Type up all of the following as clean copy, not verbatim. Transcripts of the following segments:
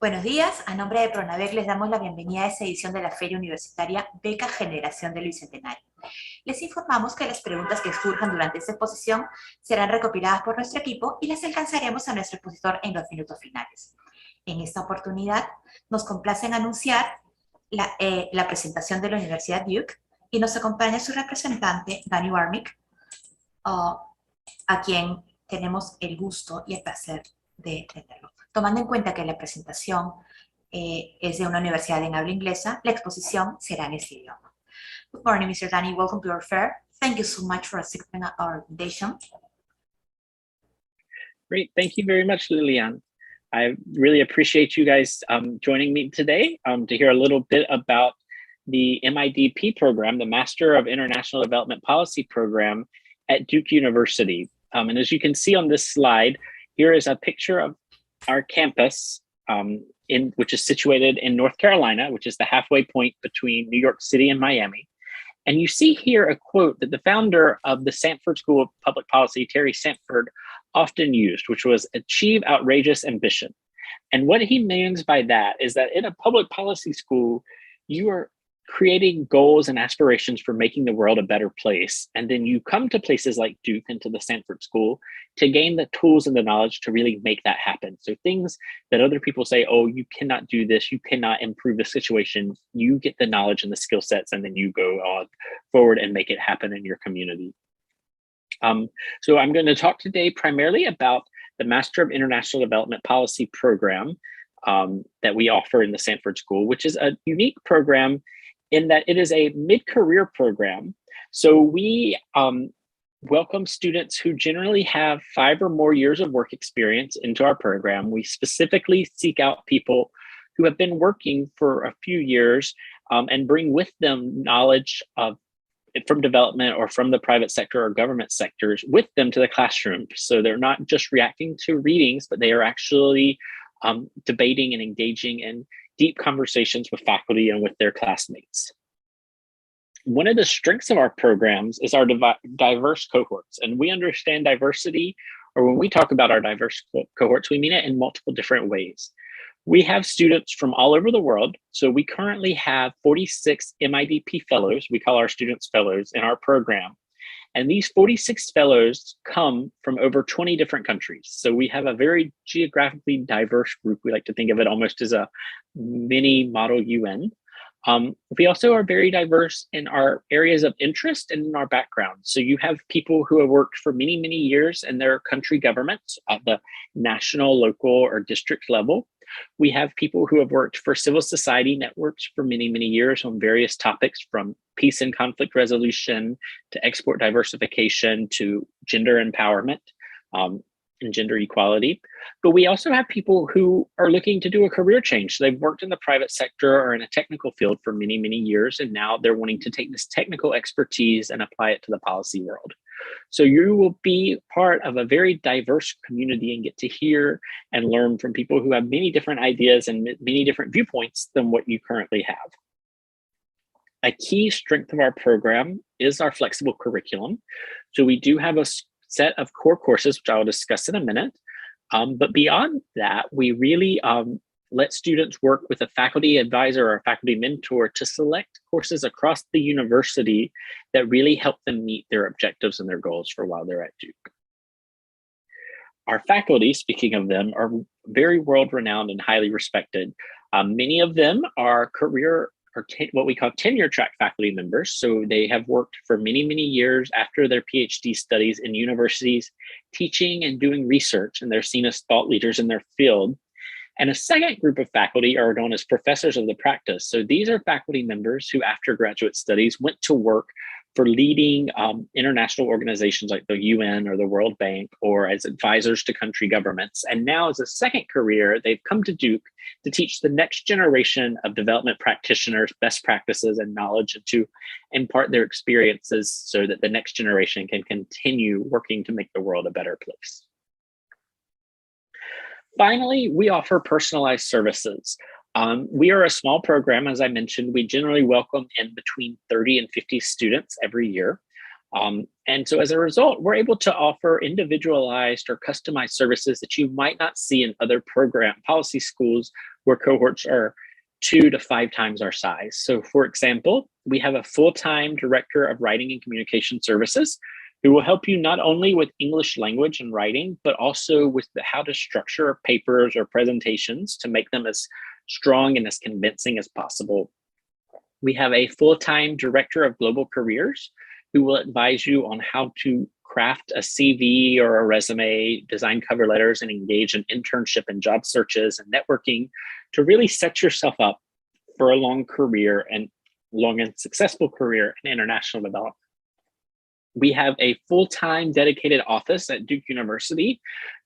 Buenos días, a nombre de Pronabec les damos la bienvenida a esta edición de la Feria Universitaria Beca Generación del Bicentenario. Les informamos que las preguntas que surjan durante esta exposición serán recopiladas por nuestro equipo y las alcanzaremos a nuestro expositor en los minutos finales. En esta oportunidad nos complace en anunciar la presentación de la Universidad Duke y nos acompaña su representante, Dani Warmick, a quien tenemos el gusto y el placer de tenerlo. Tomando en cuenta que la presentación es de una universidad en habla inglesa, la exposición será en este idioma. Good morning, Mr. Danny. Welcome to our fair. Thank you so much for accepting our invitation. Great, thank you very much, Lilian. I really appreciate you guys joining me today to hear a little bit about the MIDP program, the Master of International Development Policy program at Duke University. And as you can see on this slide, here is a picture of our campus, which is situated in North Carolina, which is the halfway point between New York City and Miami. And you see here a quote that the founder of the Sanford School of Public Policy, Terry Sanford, often used, which was achieve outrageous ambition. And what he means by that is that in a public policy school, you are creating goals and aspirations for making the world a better place. And then you come to places like Duke and to the Sanford School to gain the tools and the knowledge to really make that happen. So things that other people say, oh, you cannot do this, you cannot improve the situation, you get the knowledge and the skill sets, and then you go on forward and make it happen in your community. So I'm going to talk today primarily about the Master of International Development Policy program that we offer in the Sanford School, which is a unique program in that it is a mid-career program. So we welcome students who generally have 5 or more years of work experience into our program. We specifically seek out people who have been working for a few years and bring with them knowledge from development or from the private sector or government sectors with them to the classroom. So they're not just reacting to readings, but they are actually debating and engaging in deep conversations with faculty and with their classmates. One of the strengths of our programs is our diverse cohorts. And we understand diversity, or when we talk about our diverse cohorts, we mean it in multiple different ways. We have students from all over the world. So we currently have 46 MIDP fellows. We call our students fellows in our program. And these 46 fellows come from over 20 different countries. So we have a very geographically diverse group. We like to think of it almost as a mini model UN. We also are very diverse in our areas of interest and in our background. So you have people who have worked for many, many years in their country governments at the national, local, or district level. We have people who have worked for civil society networks for many, many years on various topics, from peace and conflict resolution to export diversification to gender empowerment and gender equality. But we also have people who are looking to do a career change. So they've worked in the private sector or in a technical field for many, many years, and now they're wanting to take this technical expertise and apply it to the policy world. So you will be part of a very diverse community and get to hear and learn from people who have many different ideas and many different viewpoints than what you currently have. A key strength of our program is our flexible curriculum. So we do have a set of core courses, which I will discuss in a minute. But beyond that, we really let students work with a faculty advisor or a faculty mentor to select courses across the university that really help them meet their objectives and their goals for while they're at Duke. Our faculty, speaking of them, are very world-renowned and highly respected. Many of them are career or what we call tenure track faculty members. So they have worked for many, many years after their PhD studies in universities, teaching and doing research, and they're seen as thought leaders in their field. And a second group of faculty are known as professors of the practice. So these are faculty members who, after graduate studies, went to work for leading international organizations like the UN or the World Bank, or as advisors to country governments. And now, as a second career, they've come to Duke to teach the next generation of development practitioners best practices and knowledge, and to impart their experiences so that the next generation can continue working to make the world a better place. Finally, we offer personalized services. We are a small program, as I mentioned. We generally welcome in between 30 and 50 students every year. And so as a result, we're able to offer individualized or customized services that you might not see in other program policy schools where cohorts are 2 to 5 times our size. So for example, we have a full-time director of writing and communication services who will help you not only with English language and writing, but also with how to structure papers or presentations to make them as strong and as convincing as possible. We have a full-time director of global careers who will advise you on how to craft a CV or a resume, design cover letters, and engage in internship and job searches and networking to really set yourself up for a long and successful career in international development. We have a full-time dedicated office at Duke University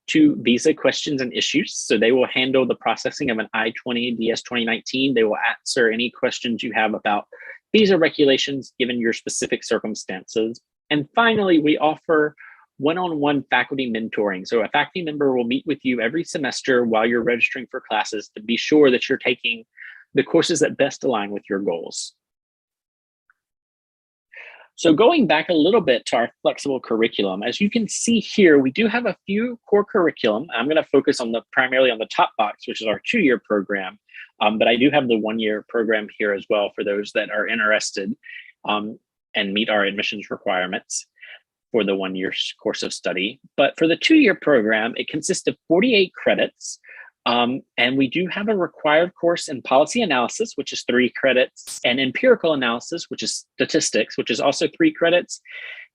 to visa questions and issues. So they will handle the processing of an I-20 DS 2019. They will answer any questions you have about visa regulations given your specific circumstances. And finally, we offer one-on-one faculty mentoring. So a faculty member will meet with you every semester while you're registering for classes to be sure that you're taking the courses that best align with your goals. So going back a little bit to our flexible curriculum, as you can see here, we do have a few core curriculum. I'm going to focus on primarily on the top box, which is our 2-year program. But I do have the 1-year program here as well for those that are interested and meet our admissions requirements for the 1-year course of study. But for the 2-year program, it consists of 48 credits. And we do have a required course in policy analysis, which is 3 credits, and empirical analysis, which is statistics, which is also 3 credits,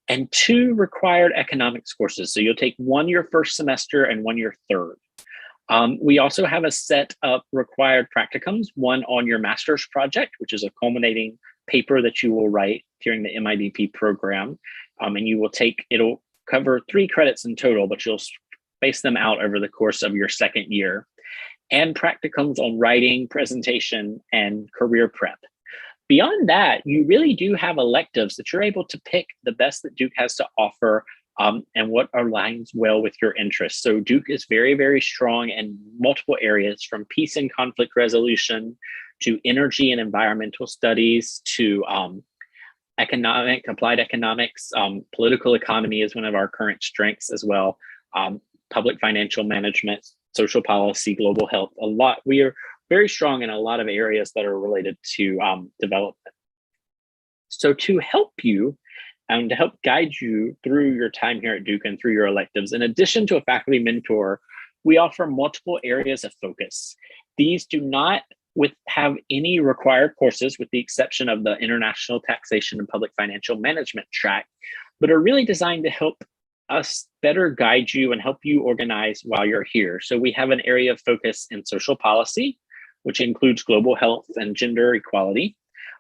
and 2 required economics courses. So you'll take 1 your first semester and 1 your third. We also have a set of required practicums, 1 on your master's project, which is a culminating paper that you will write during the MIDP program. And you will it'll cover 3 credits in total, but you'll space them out over the course of your 2nd year, and practicums on writing, presentation, and career prep. Beyond that, you really do have electives that you're able to pick the best that Duke has to offer and what aligns well with your interests. So Duke is very, very strong in multiple areas, from peace and conflict resolution to energy and environmental studies to applied economics. Political economy is one of our current strengths as well. Public financial management, social policy, global health, we are very strong in a lot of areas that are related to development. So to help you and to help guide you through your time here at Duke and through your electives, in addition to a faculty mentor, we offer multiple areas of focus. These do not have any required courses, with the exception of the International Taxation and Public Financial Management track, but are really designed to help us better guide you and help you organize while you're here. So we have an area of focus in social policy, which includes global health and gender equality.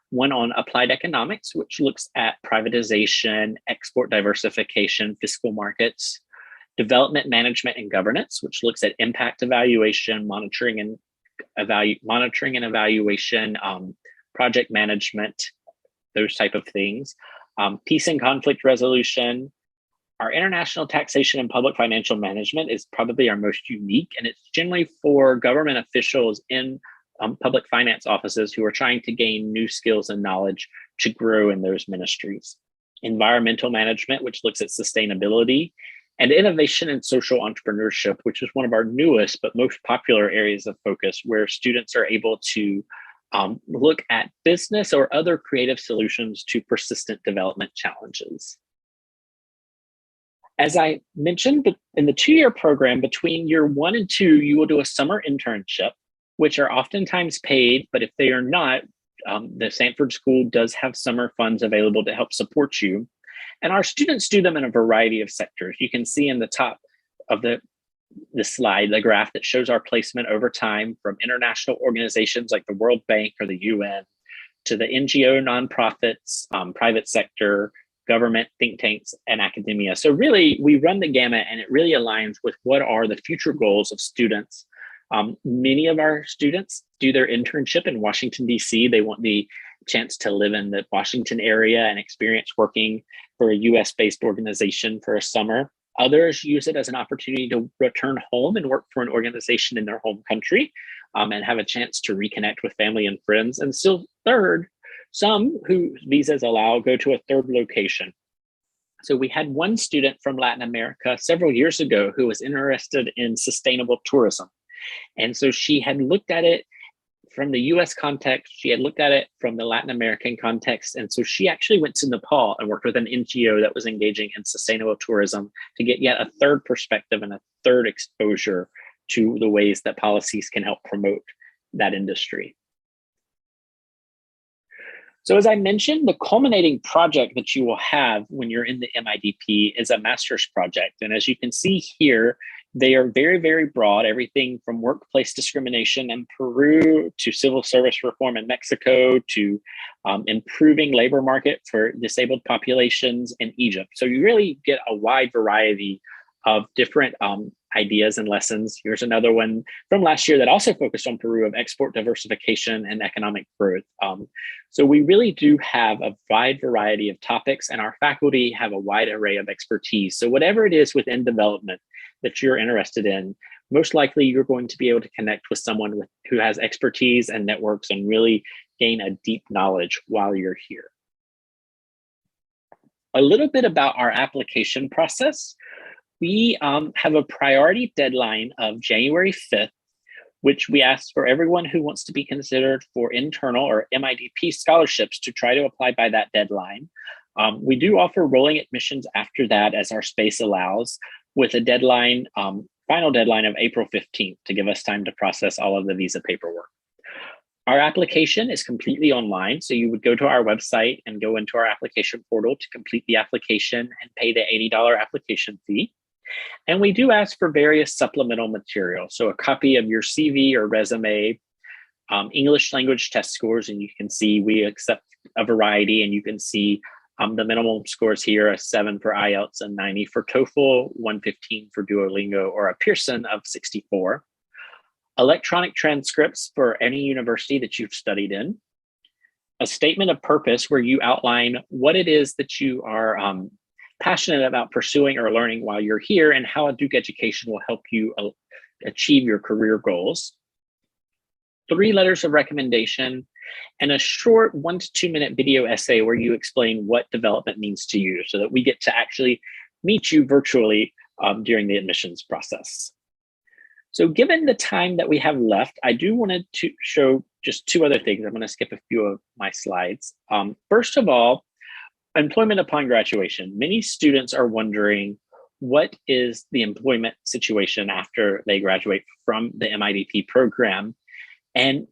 1 on applied economics, which looks at privatization, export diversification, fiscal markets. Development management and governance, which looks at impact evaluation, monitoring and evaluation, project management, those type of things. Peace and conflict resolution. Our international taxation and public financial management is probably our most unique, and it's generally for government officials in public finance offices who are trying to gain new skills and knowledge to grow in those ministries. Environmental management, which looks at sustainability, and innovation and social entrepreneurship, which is one of our newest but most popular areas of focus, where students are able to look at business or other creative solutions to persistent development challenges. As I mentioned, in the 2-year program, between year 1 and 2, you will do a summer internship, which are oftentimes paid, but if they are not, the Sanford School does have summer funds available to help support you. And our students do them in a variety of sectors. You can see in the top of the slide, the graph that shows our placement over time, from international organizations like the World Bank or the UN, to the NGO, nonprofits, private sector, government, think tanks, and academia. So really, we run the gamut, and it really aligns with what are the future goals of students. Many of our students do their internship in Washington, D.C. They want the chance to live in the Washington area and experience working for a US-based organization for a summer. Others use it as an opportunity to return home and work for an organization in their home country and have a chance to reconnect with family and friends. And still third, some whose visas allow go to a third location. So we had one student from Latin America several years ago who was interested in sustainable tourism. And so she had looked at it from the US context, she had looked at it from the Latin American context. And so she actually went to Nepal and worked with an NGO that was engaging in sustainable tourism to get yet a third perspective and a third exposure to the ways that policies can help promote that industry. So as I mentioned, the culminating project that you will have when you're in the MIDP is a master's project. And as you can see here, they are very, very broad, everything from workplace discrimination in Peru to civil service reform in Mexico to improving labor market for disabled populations in Egypt. So you really get a wide variety of different ideas and lessons. Here's another one from last year that also focused on Peru of export diversification and economic growth. So we really do have a wide variety of topics, and our faculty have a wide array of expertise. So whatever it is within development that you're interested in, most likely you're going to be able to connect with someone who has expertise and networks and really gain a deep knowledge while you're here. A little bit about our application process. We have a priority deadline of January 5th, which we ask for everyone who wants to be considered for internal or MIDP scholarships to try to apply by that deadline. We do offer rolling admissions after that as our space allows, with a deadline, final deadline of April 15th to give us time to process all of the visa paperwork. Our application is completely online, so you would go to our website and go into our application portal to complete the application and pay the $80 application fee. And we do ask for various supplemental material. So a copy of your CV or resume, English language test scores, and you can see we accept a variety, and you can see the minimum scores here, a 7 for IELTS and 90 for TOEFL, 115 for Duolingo, or a Pearson of 64. Electronic transcripts for any university that you've studied in. A statement of purpose where you outline what it is that you are passionate about pursuing or learning while you're here, and how a Duke education will help you achieve your career goals. 3 letters of recommendation, and a short 1 to 2 minute video essay where you explain what development means to you, so that we get to actually meet you virtually during the admissions process. So given the time that we have left, I do want to show just 2 other things. I'm going to skip a few of my slides. First of all, employment upon graduation. Many students are wondering, what is the employment situation after they graduate from the MIDP program? And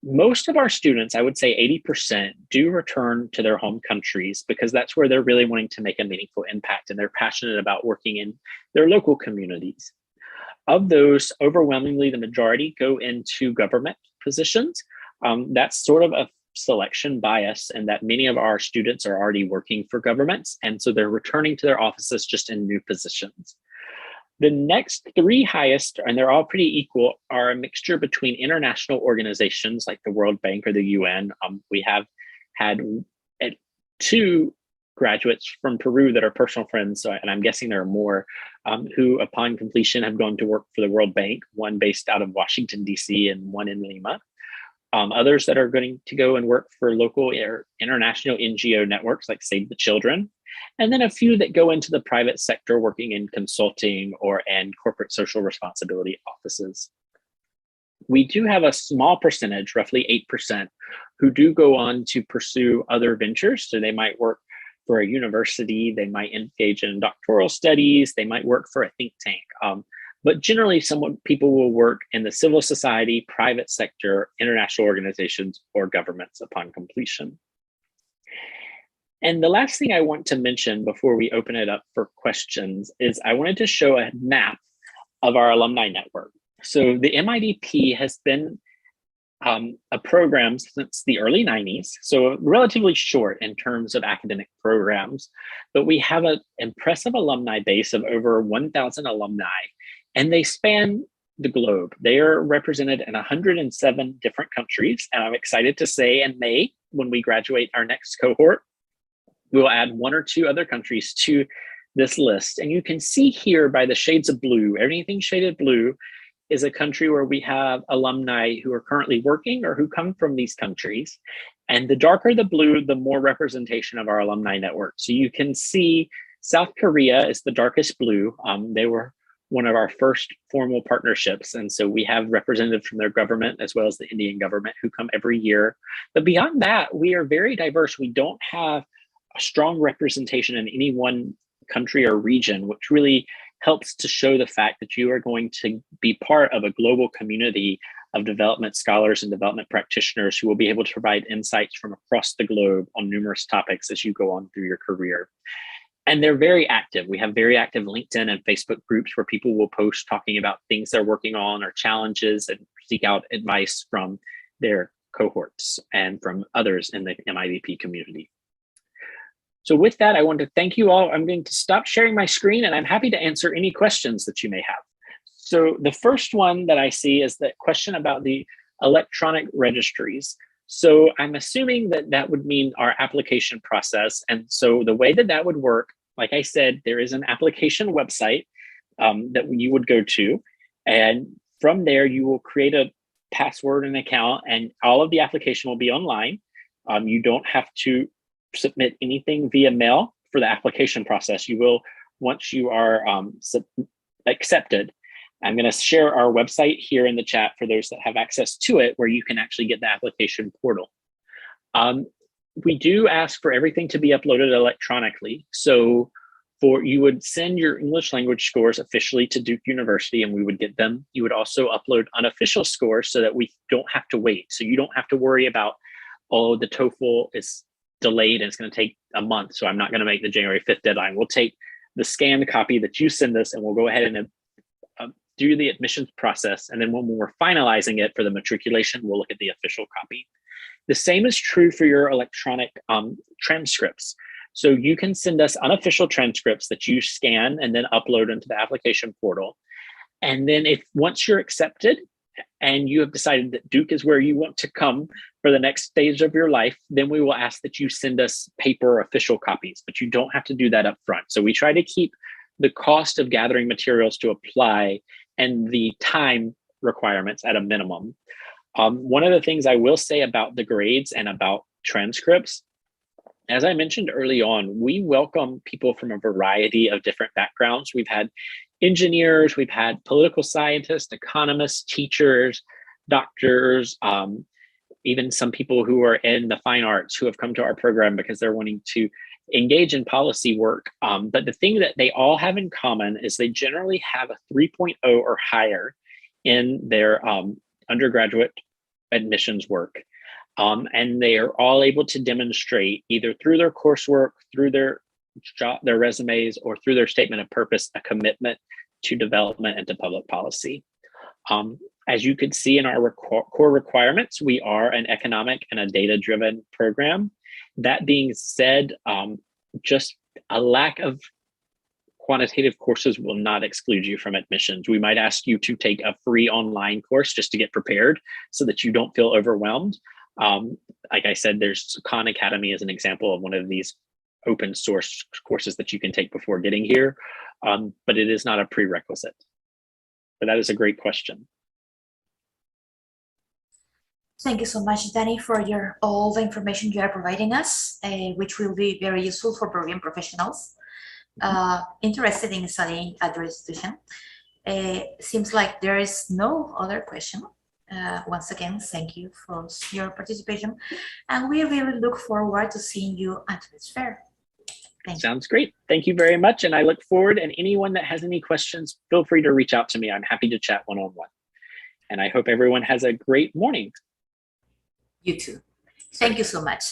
most of our students, I would say 80%, do return to their home countries because that's where they're really wanting to make a meaningful impact, and they're passionate about working in their local communities. Of those, overwhelmingly, the majority go into government positions. That's sort of a selection bias, and that many of our students are already working for governments, and so they're returning to their offices just in new positions. The next 3 highest, and they're all pretty equal, are a mixture between international organizations like the World Bank or the UN. We have had 2 graduates from Peru that are personal friends, and I'm guessing there are more, who upon completion have gone to work for the World Bank, one based out of Washington, DC, and one in Lima. Others that are going to go and work for local or international NGO networks like Save the Children, and then a few that go into the private sector working in consulting and corporate social responsibility offices. We do have a small percentage, roughly 8%, who do go on to pursue other ventures. So they might work for a university, they might engage in doctoral studies, they might work for a think tank. But generally, people will work in the civil society, private sector, international organizations, or governments upon completion. And the last thing I want to mention before we open it up for questions is I wanted to show a map of our alumni network. So the MIDP has been a program since the early 90s, so relatively short in terms of academic programs, but we have an impressive alumni base of over 1,000 alumni, and they span the globe. They are represented in 107 different countries, and I'm excited to say in May, when we graduate our next cohort, we'll add 1 or 2 other countries to this list. And you can see here by the shades of blue, anything shaded blue is a country where we have alumni who are currently working or who come from these countries. And the darker the blue, the more representation of our alumni network. So you can see South Korea is the darkest blue. They were one of our first formal partnerships. And so we have representatives from their government as well as the Indian government who come every year. But beyond that, we are very diverse. We don't have a strong representation in any one country or region, which really helps to show the fact that you are going to be part of a global community of development scholars and development practitioners who will be able to provide insights from across the globe on numerous topics as you go on through your career. And they're very active. We have very active LinkedIn and Facebook groups where people will post talking about things they're working on or challenges and seek out advice from their cohorts and from others in the MIDP community. So with that, I want to thank you all. I'm going to stop sharing my screen and I'm happy to answer any questions that you may have. So the first one that I see is the question about the electronic registries. So I'm assuming that that would mean our application process. And so the way that that would work, like I said, there is an application website that you would go to. And from there, you will create a password and account and all of the application will be online. You don't have to submit anything via mail for the application process. You will, once you are accepted. I'm going to share our website here in the chat for those that have access to it, where you can actually get the application portal. We do ask for everything to be uploaded electronically. So you would send your English language scores officially to Duke University and we would get them. You would also upload unofficial scores so that we don't have to wait. So you don't have to worry about, oh, the TOEFL is delayed and it's going to take a month. So I'm not going to make the January 5th deadline. We'll take the scanned copy that you send us and we'll go ahead and do the admissions process. And then when we're finalizing it for the matriculation, we'll look at the official copy. The same is true for your electronic transcripts. So you can send us unofficial transcripts that you scan and then upload into the application portal. And then once you're accepted and you have decided that Duke is where you want to come for the next stage of your life, then we will ask that you send us paper official copies, but you don't have to do that up front. So we try to keep the cost of gathering materials to apply and the time requirements at a minimum. One of the things I will say about the grades and about transcripts, as I mentioned early on, we welcome people from a variety of different backgrounds. We've had engineers, we've had political scientists, economists, teachers, doctors, even some people who are in the fine arts who have come to our program because they're wanting to engage in policy work. But the thing that they all have in common is they generally have a 3.0 or higher in their undergraduate admissions work. And they are all able to demonstrate either through their coursework, through their resumes, or through their statement of purpose, a commitment to development and to public policy. As you could see in our core requirements, we are an economic and a data-driven program. That being said, just a lack of quantitative courses will not exclude you from admissions. We might ask you to take a free online course just to get prepared so that you don't feel overwhelmed. Like I said, there's Khan Academy as an example of one of these open source courses that you can take before getting here, but it is not a prerequisite. But that is a great question. Thank you so much, Danny, for all the information you are providing us, which will be very useful for program professionals interested in studying at your institution. Seems like there is no other question. Once again, thank you for your participation, and we really look forward to seeing you at this fair. Sounds great. Thank you very much, and I look forward, and anyone that has any questions, feel free to reach out to me. I'm happy to chat one-on-one. And I hope everyone has a great morning. You too. Thank you so much.